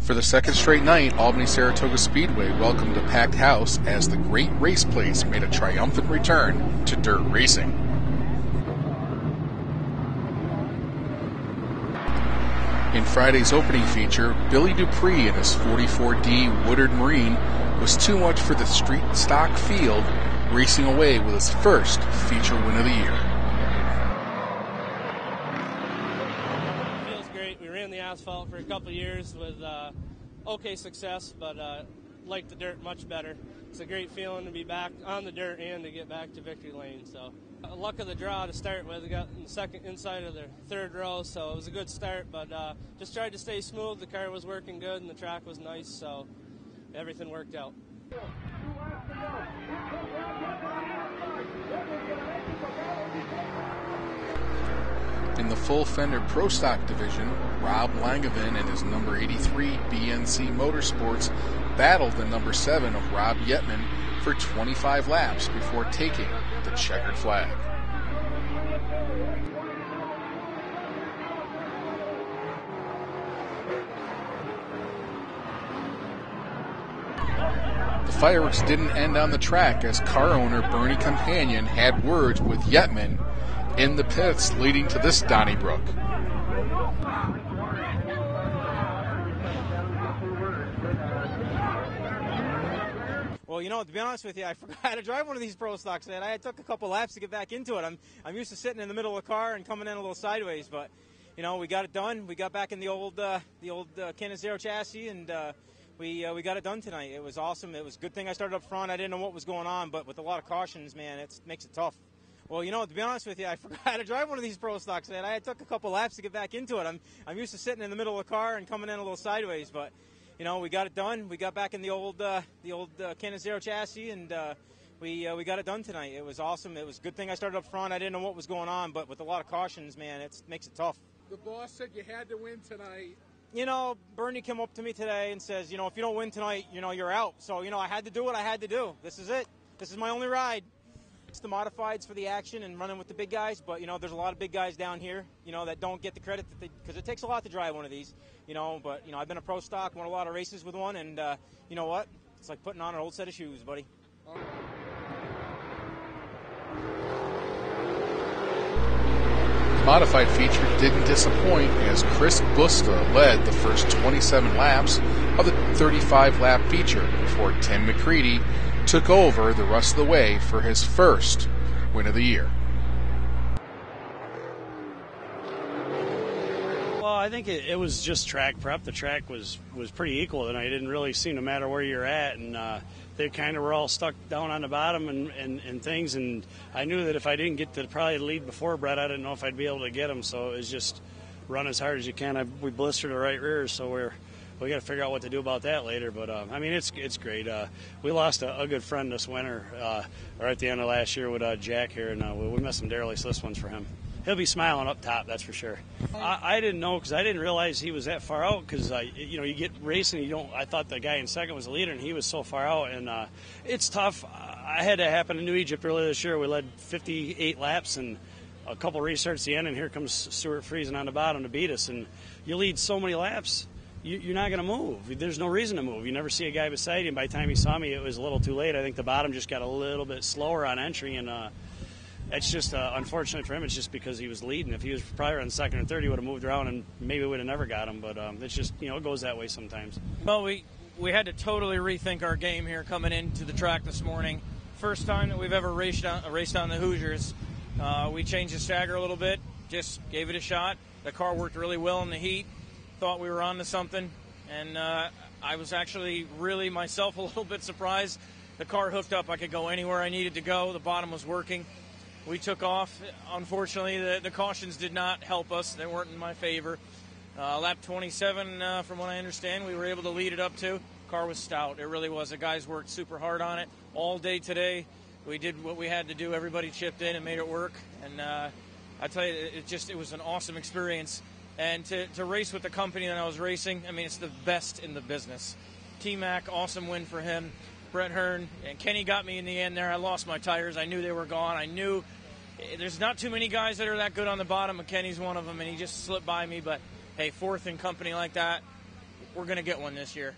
For the second straight night, Albany-Saratoga Speedway welcomed a packed house as the Great Race Place made a triumphant return to dirt racing. In Friday's opening feature, Billy DuPrey in his 44D Woodard Marine was too much for the street stock field, racing away with his first feature win of the year. We ran the asphalt for a couple of years with okay success, but liked the dirt much better. It's a great feeling to be back on the dirt and to get back to victory lane. So, luck of the draw to start with. We got in the second inside of the third row, so it was a good start. But just tried to stay smooth. The car was working good, and the track was nice, so everything worked out. In the full fender Pro Stock division, Rob Langevin and his number 83 BNC Motorsports battled the number 7 of Rob Yetman for 25 laps before taking the checkered flag. The fireworks didn't end on the track as car owner Bernie Companion had words with Yetman in the pits leading to this Donnybrook. Well, you know, to be honest with you, I forgot how to drive one of these Pro Stocks, and I took a couple laps to get back into it. I'm used to sitting in the middle of the car and coming in a little sideways, but you know, we got it done. We got back in the old Cannon Zero chassis, and we got it done tonight. It was awesome. It was a good thing I started up front. I didn't know what was going on, but with a lot of cautions, man, it makes it tough. Well, you know, to be honest with you, I forgot how to drive one of these Pro Stocks, and I took a couple laps to get back into it. I'm used to sitting in the middle of the car and coming in a little sideways, but you know, we got it done. We got back in the old Cannon Zero chassis, and we got it done tonight. It was awesome. It was a good thing I started up front. I didn't know what was going on, but with a lot of cautions, man, it makes it tough. The boss said you had to win tonight. You know, Bernie came up to me today and says, you know, if you don't win tonight, you know, you're out. So, you know, I had to do what I had to do. This is it. This is my only ride. It's the modifieds for the action and running with the big guys, but, you know, there's a lot of big guys down here, you know, that don't get the credit because it takes a lot to drive one of these, you know, but, you know, I've been a Pro Stock, won a lot of races with one, and you know what? It's like putting on an old set of shoes, buddy. The modified feature didn't disappoint as Chris Busta led the first 27 laps of the 35-lap feature before Tim McCreadie took over the rest of the way for his first win of the year. Well, I think it was just track prep. The track was pretty equal tonight. It didn't really seem to matter where you're at, and they kind of were all stuck down on the bottom and things, and I knew that if I didn't get to probably the lead before Brett, I didn't know if I'd be able to get him, so it was just run as hard as you can. We blistered the right rear, so we got to figure out what to do about that later, but I mean, it's great. We lost a good friend this winter, or at the end of last year with Jack here, and we missed some dearly, so this one's for him. He'll be smiling up top, that's for sure. I didn't know because I didn't realize he was that far out because, you know, you get racing, I thought the guy in second was the leader, and he was so far out, and it's tough. I had that happen in New Egypt earlier this year. We led 58 laps and a couple restarts at the end, and here comes Stuart Friesen on the bottom to beat us, and you lead so many laps. You're not going to move. There's no reason to move. You never see a guy beside you, and by the time he saw me, it was a little too late. I think the bottom just got a little bit slower on entry, and it's just unfortunate for him. It's just because he was leading. If he was probably on second or third, he would have moved around, and maybe we would have never got him. But it's just, you know, it goes that way sometimes. Well, we had to totally rethink our game here coming into the track this morning. First time that we've ever raced on the Hoosiers. We changed the stagger a little bit, just gave it a shot. The car worked really well in the heat. Thought we were on to something, and I was actually really myself a little bit surprised. The car hooked up. I could go anywhere I needed to go. The bottom was working. We took off. Unfortunately, the cautions did not help us. They weren't in my favor. Lap 27, from what I understand, we were able to lead it up to. Car was stout. It really was. The guys worked super hard on it all day today. We did what we had to do. Everybody chipped in and made it work. And I tell you, it was an awesome experience. And to race with the company that I was racing, I mean, it's the best in the business. T-Mac, awesome win for him. Brett Hearn and Kenny got me in the end there. I lost my tires. I knew they were gone. I knew there's not too many guys that are that good on the bottom, and Kenny's one of them, and he just slipped by me. But, hey, fourth in company like that, we're going to get one this year.